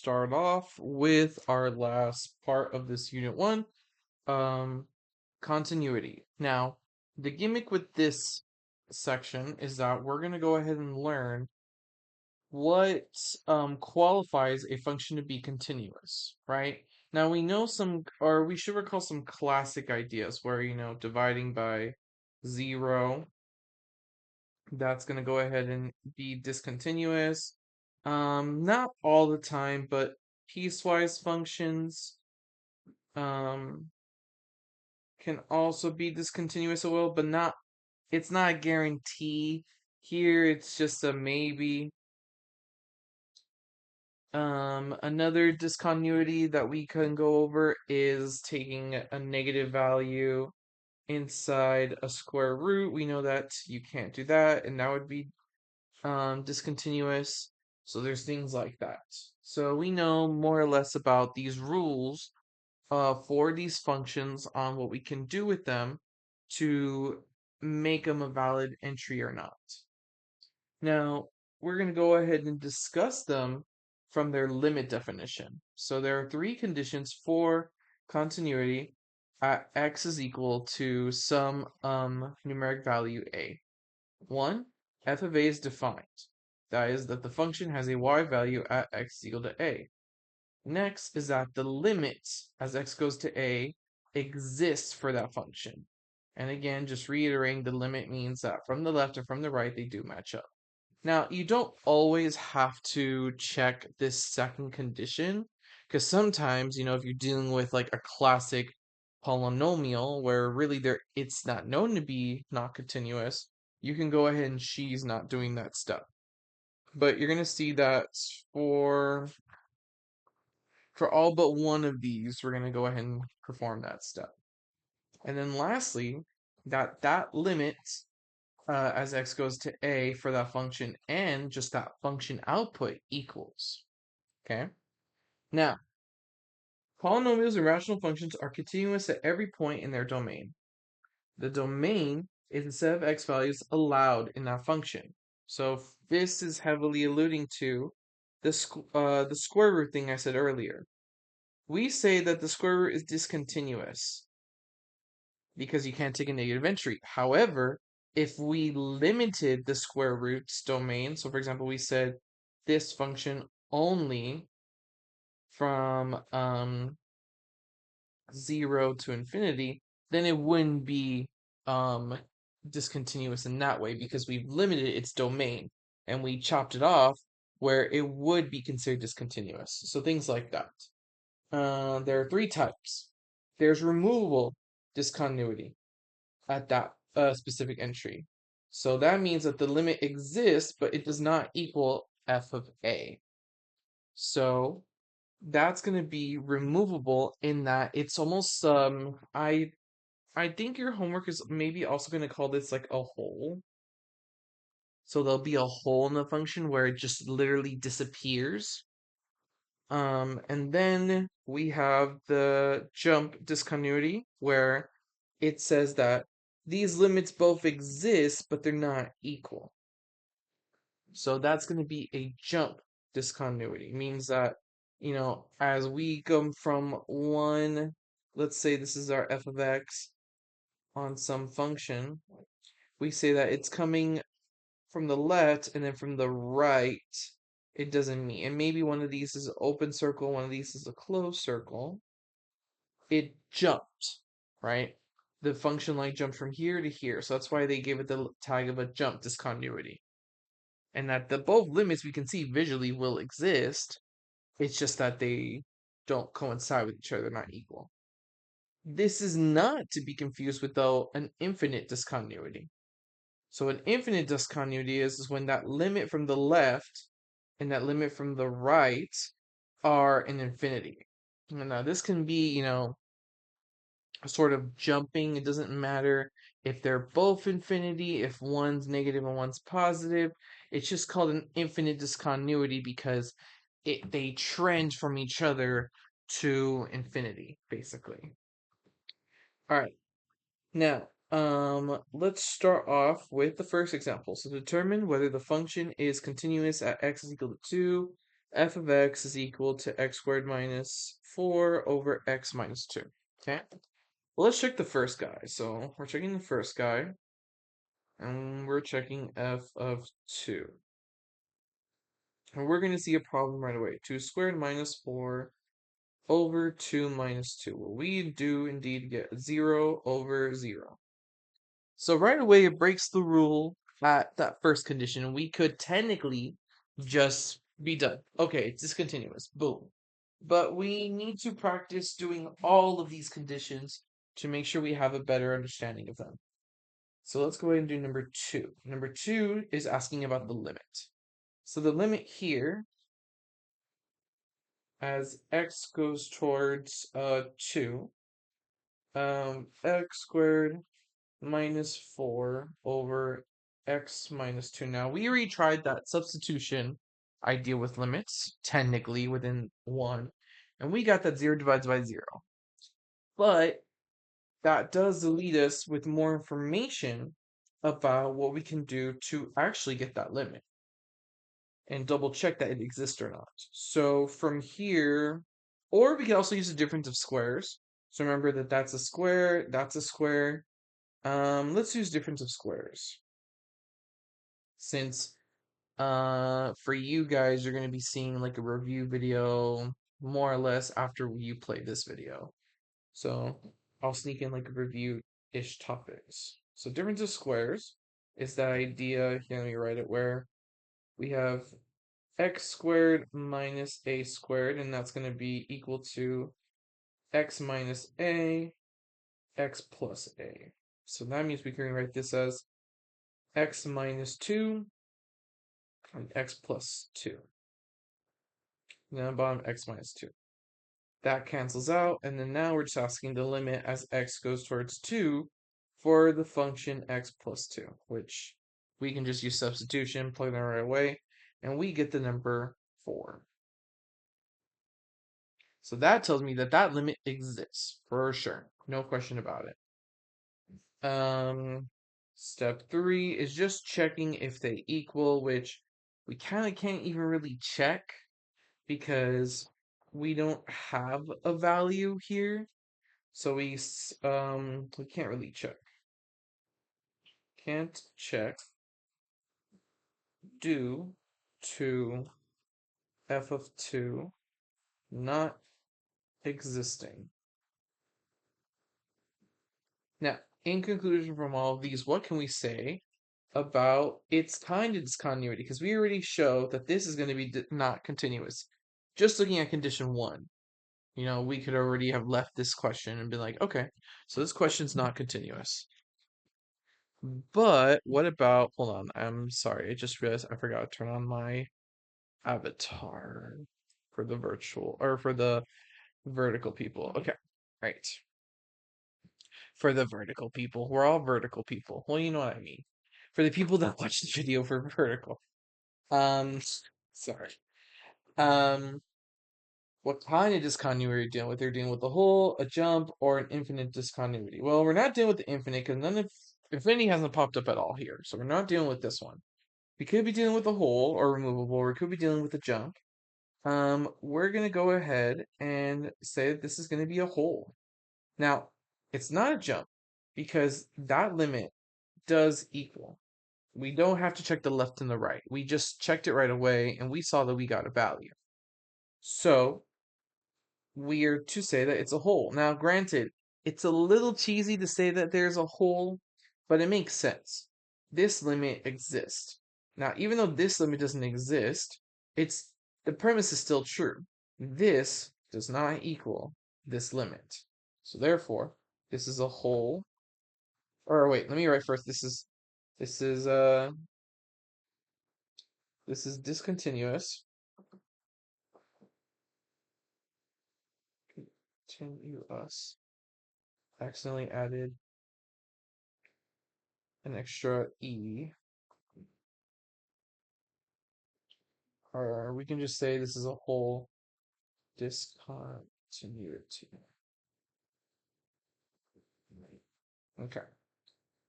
start off with our last part of this unit one, um, continuity. Now, the gimmick with this section is that we're going to go ahead and learn what qualifies a function to be continuous, right? Now we know some, or we should recall some classic ideas where, dividing by 0, that's going to go ahead and be discontinuous. Not all the time, but piecewise functions um, can also be discontinuous as well, but it's not a guarantee. Here it's just a maybe. Another discontinuity that we can go over is taking a negative value inside a square root. We know that you can't do that, and that would be discontinuous. So there's things like that. So we know more or less about these rules for these functions on what we can do with them to make them a valid entry or not. Now, we're going to go ahead and discuss them from their limit definition. So there are three conditions for continuity at x is equal to some numeric value a. One, f of a is defined. That is that the function has a y value at x is equal to a. Next is that the limit as x goes to a exists for that function. And again, just reiterating, the limit means that from the left and from the right, they do match up. Now, you don't always have to check this second condition, because sometimes, if you're dealing with like a classic polynomial where really it's not known to be not continuous, you can go ahead and she's not doing that step. But you're gonna see that for all but one of these, we're gonna go ahead and perform that step. And then lastly, that limit as x goes to a for that function and just that function output equals. Okay? Now, polynomials and rational functions are continuous at every point in their domain. The domain is the set of x values allowed in that function. So this is heavily alluding to the square root thing I said earlier. We say that the square root is discontinuous because you can't take a negative entry. However, if we limited the square root's domain, so for example, we said this function only from 0 to infinity, then it wouldn't be um, discontinuous in that way because we've limited its domain and we chopped it off where it would be considered discontinuous. So things like that. There are three types. There's removable discontinuity at that specific entry. So that means that the limit exists, but it does not equal f of a. So that's going to be removable in that it's almost I think your homework is maybe also going to call this like a hole. So there'll be a hole in the function where it just literally disappears. And then we have the jump discontinuity where it says that these limits both exist, but they're not equal. So that's going to be a jump discontinuity. Means that, as we come from one, let's say this is our f of x on some function, we say that it's coming from the left and then from the right, it doesn't meet. And maybe one of these is an open circle, one of these is a closed circle. It jumped, right? The function line jumped from here to here. So that's why they gave it the tag of a jump discontinuity. And that the both limits we can see visually will exist. It's just that they don't coincide with each other, they're not equal. This is not to be confused with, though, an infinite discontinuity. So an infinite discontinuity is when that limit from the left and that limit from the right are an infinity. And now this can be, sort of jumping. It doesn't matter if they're both infinity, if one's negative and one's positive. It's just called an infinite discontinuity because they trend from each other to infinity, basically. All right. Now, let's start off with the first example. So determine whether the function is continuous at x is equal to 2, f of x is equal to x squared minus 4 over x minus 2. Okay? Well, let's check the first guy. So we're checking the first guy, and we're checking f of 2. And we're going to see a problem right away. 2 squared minus 4 over 2 minus 2. Well, we do indeed get 0 over 0. So right away, it breaks the rule at that first condition. We could technically just be done. Okay, it's discontinuous. Boom. But we need to practice doing all of these conditions to make sure we have a better understanding of them. So let's go ahead and do number 2. Number 2 is asking about the limit. So the limit here, as x goes towards 2, x squared minus 4 over x minus 2. Now, we already tried that substitution idea with limits, technically within 1, and we got that 0 divides by 0. But that does lead us with more information about what we can do to actually get that limit and double check that it exists or not. So from here, or we can also use the difference of squares. So remember that that's a square, that's a square. Let's use difference of squares. Since for you guys, you're gonna be seeing like a review video more or less after you play this video. So I'll sneak in like a review-ish topics. So difference of squares is that idea, here let me write it, where we have x squared minus a squared, and that's gonna be equal to x minus a, x plus a. So that means we can write this as x minus 2 and x plus 2. And then bottom x minus 2. That cancels out, and then now we're just asking the limit as x goes towards 2 for the function x plus 2, which we can just use substitution, plug that right away, and we get the number 4. So that tells me that that limit exists for sure. No question about it. Step 3 is just checking if they equal, which we kind of can't even really check because we don't have a value here. So we can't really check. Can't check due to f of 2 not existing. Now, in conclusion from all of these, what can we say about its kind of discontinuity? Because we already show that this is going to be not continuous. Just looking at condition 1, we could already have left this question and been like, okay, so this question's not continuous. But what about, hold on, I'm sorry, I just realized I forgot to turn on my avatar for the virtual, or for the vertical people. Okay, right. For the vertical people. We're all vertical people. Well, you know what I mean. For the people that watch the video for vertical. Um, sorry. Um, what kind of discontinuity are you dealing with? They're dealing with a hole, a jump, or an infinite discontinuity. Well, we're not dealing with the infinite because none of infinity hasn't popped up at all here. So we're not dealing with this one. We could be dealing with a hole or removable, or we could be dealing with a jump. We're gonna go ahead and say that this is gonna be a hole. Now, it's not a jump because that limit does equal. We don't have to check the left and the right. We just checked it right away and we saw that we got a value. So we are to say that it's a hole. Now, granted, it's a little cheesy to say that there's a hole, but it makes sense. This limit exists. Now, even though this limit doesn't exist, it's the premise is still true. This does not equal this limit. So therefore, this is a hole. Or wait, let me write first. This is uh this is discontinuous. Continuous. Accidentally added an extra E. Or we can just say this is a whole discontinuity. Okay.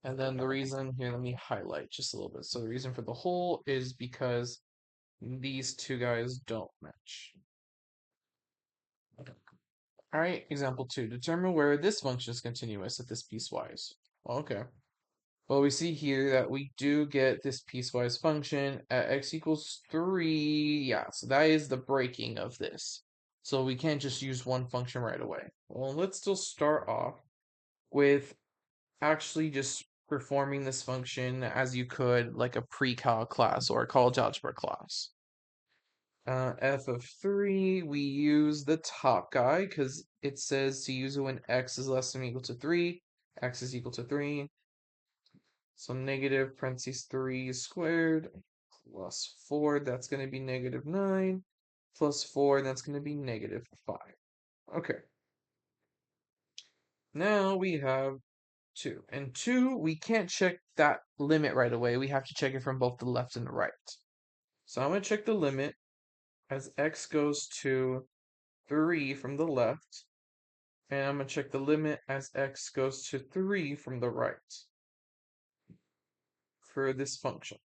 And then the reason here, let me highlight just a little bit. So the reason for the whole is because These two guys don't match. All right, example 2. Determine where this function is continuous at this piecewise. Okay. Well, we see here that we do get this piecewise function at x equals 3. Yeah, so that is the breaking of this. So we can't just use one function right away. Well, let's still start off with actually just performing this function as you could like a pre-calc class or a college algebra class. F of 3, we use the top guy because it says to use it when x is less than or equal to 3, x is equal to 3. So negative parentheses 3 squared plus 4, that's going to be negative 9, plus 4, that's going to be negative 5. Okay. Now we have 2. And 2, we can't check that limit right away. We have to check it from both the left and the right. So I'm going to check the limit as x goes to 3 from the left. And I'm going to check the limit as x goes to 3 from the right for this function.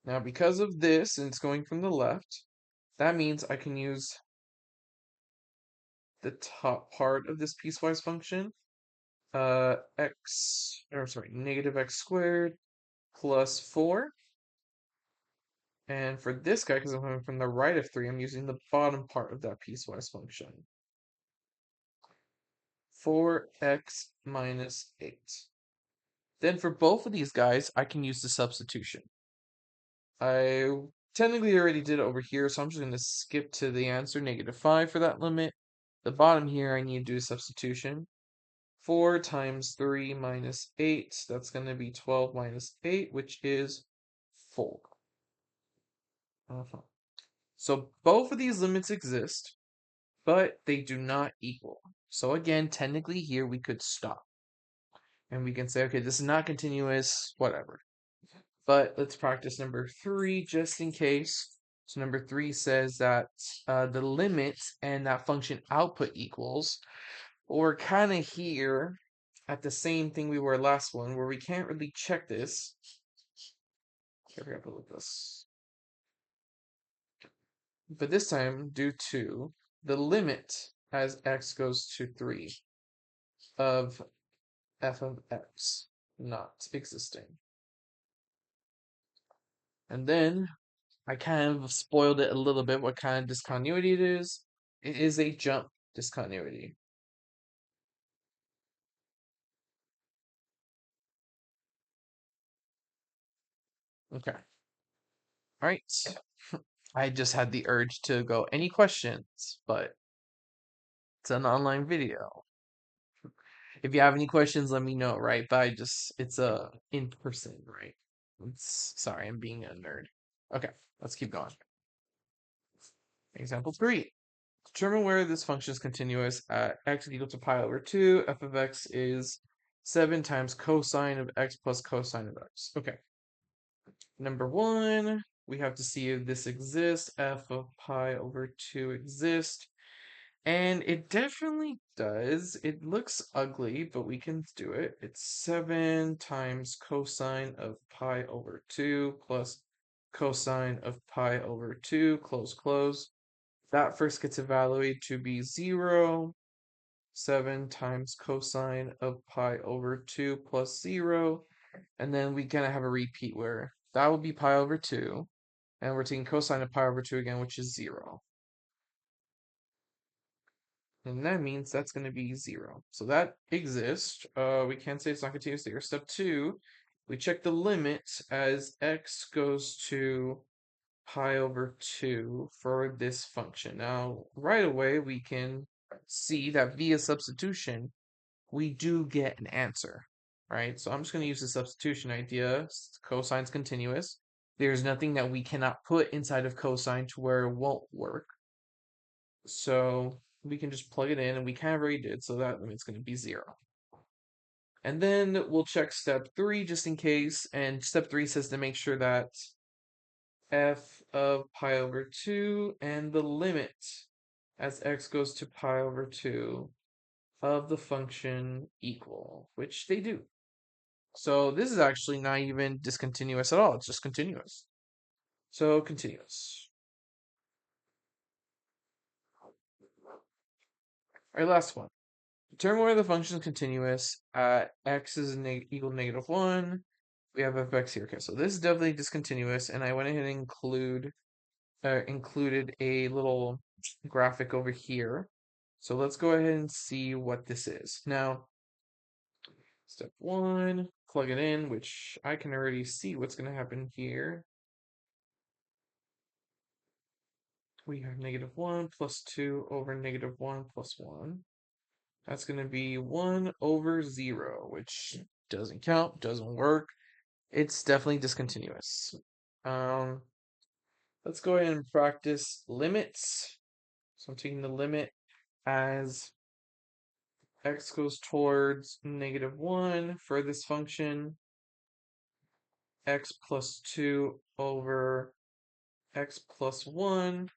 Now, because of this, and it's going from the left, that means I can use the top part of this piecewise function, negative x squared plus 4. And for this guy, because I'm coming from the right of 3, I'm using the bottom part of that piecewise function. 4x minus 8. Then for both of these guys, I can use the substitution. I technically already did it over here, so I'm just going to skip to the answer, negative 5 for that limit. The bottom here, I need to do a substitution. 4 times 3 minus 8, that's going to be 12 minus 8, which is 4. So both of these limits exist, but they do not equal. So again, technically here we could stop. And we can say, okay, this is not continuous, whatever. But let's practice number 3 just in case. So number 3 says that the limit and that function output equals. We're kind of here at the same thing we were last one, where we can't really check this. I forgot to look this. But this time, due to the limit as x goes to 3 of f of x not existing. And then I kind of spoiled it a little bit what kind of discontinuity it is. It is a jump discontinuity. Okay. All right. I just had the urge to go, any questions? But it's an online video. If you have any questions, let me know, right? But it's a in person, right? Sorry, I'm being a nerd. Okay, let's keep going. Example 3. Determine where this function is continuous at x is equal to pi over 2. F of x is 7 times cosine of x plus cosine of x. Okay. Number 1, we have to see if this exists. F of pi over 2 exists. And it definitely does. It looks ugly, but we can do it. It's 7 times cosine of pi over 2 plus cosine of pi over 2, close. That first gets evaluated to be 0. 7 times cosine of pi over 2 plus 0. And then we kind of have a repeat where that would be pi over 2. And we're taking cosine of pi over 2 again, which is 0. And that means that's going to be 0. So that exists. We can't say it's not continuous there. Step 2, we check the limit as x goes to pi over 2 for this function. Now, right away, we can see that via substitution, we do get an answer, right? So I'm just going to use the substitution idea. Cosine's continuous. There's nothing that we cannot put inside of cosine to where it won't work. So we can just plug it in, and we kind of already did, so that it's going to be 0. And then we'll check step 3 just in case, and step 3 says to make sure that f of pi over 2 and the limit as x goes to pi over 2 of the function equal, which they do. So this is actually not even discontinuous at all, it's just continuous. So continuous. All right, last one. Determine whether the function is continuous at x is equal to -1. We have fx here. Okay, so this is definitely discontinuous, and I went ahead and included a little graphic over here. So let's go ahead and see what this is. Now, step one, plug it in, which I can already see what's going to happen here. We have -1 plus 2 over -1 plus 1. That's going to be 1 over 0, which doesn't count, doesn't work. It's definitely discontinuous. Um, let's go ahead and practice limits. So I'm taking the limit as x goes towards -1 for this function, x plus 2 over x plus 1.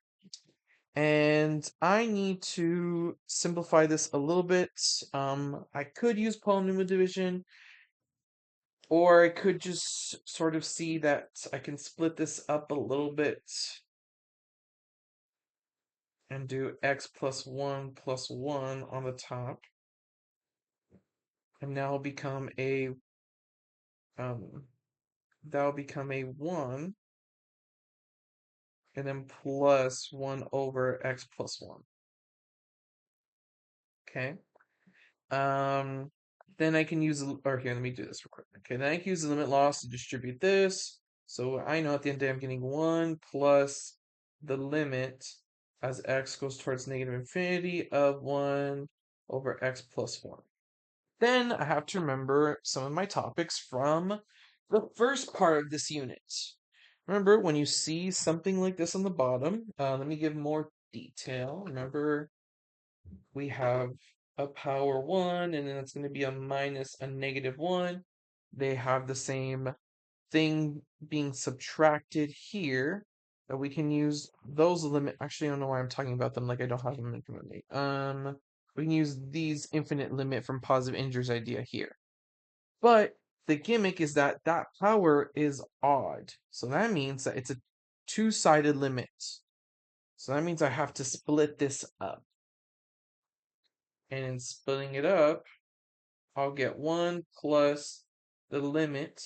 And I need to simplify this a little bit. I could use polynomial division, or I could just sort of see that I can split this up a little bit and do x plus 1 plus 1 on the top. And now become a that'll become a 1, and then plus 1 over x plus 1. Okay. Then I can use, or here, let me do this real quick. Okay, then I can use the limit loss to distribute this. So I know at the end of the day I'm getting 1 plus the limit as x goes towards -infinity of 1 over x plus 1. Then I have to remember some of my topics from the first part of this unit. Remember, when you see something like this on the bottom, let me give more detail. Remember, we have a power 1, and then it's going to be a minus a -1. They have the same thing being subtracted here. That we can use those limit. Actually, I don't know why I'm talking about them like I don't have them in front of me. We can use these infinite limit from positive integers idea here. But the gimmick is that that power is odd. So that means that it's a two-sided limit. So that means I have to split this up. And in splitting it up, I'll get 1 plus the limit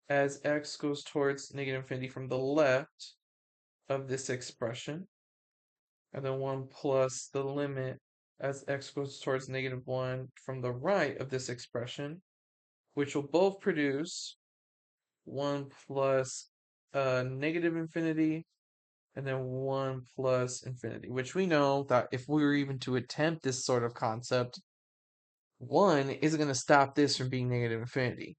as x goes towards -infinity from the left of this expression. And then 1 plus the limit as x goes towards -1 from the right of this expression, which will both produce 1 plus -infinity and then 1 plus infinity, which we know that if we were even to attempt this sort of concept, 1 isn't going to stop this from being -infinity.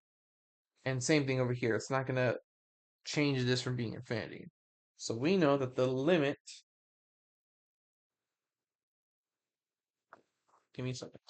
And same thing over here. It's not going to change this from being infinity. So we know that the limit, give me a second.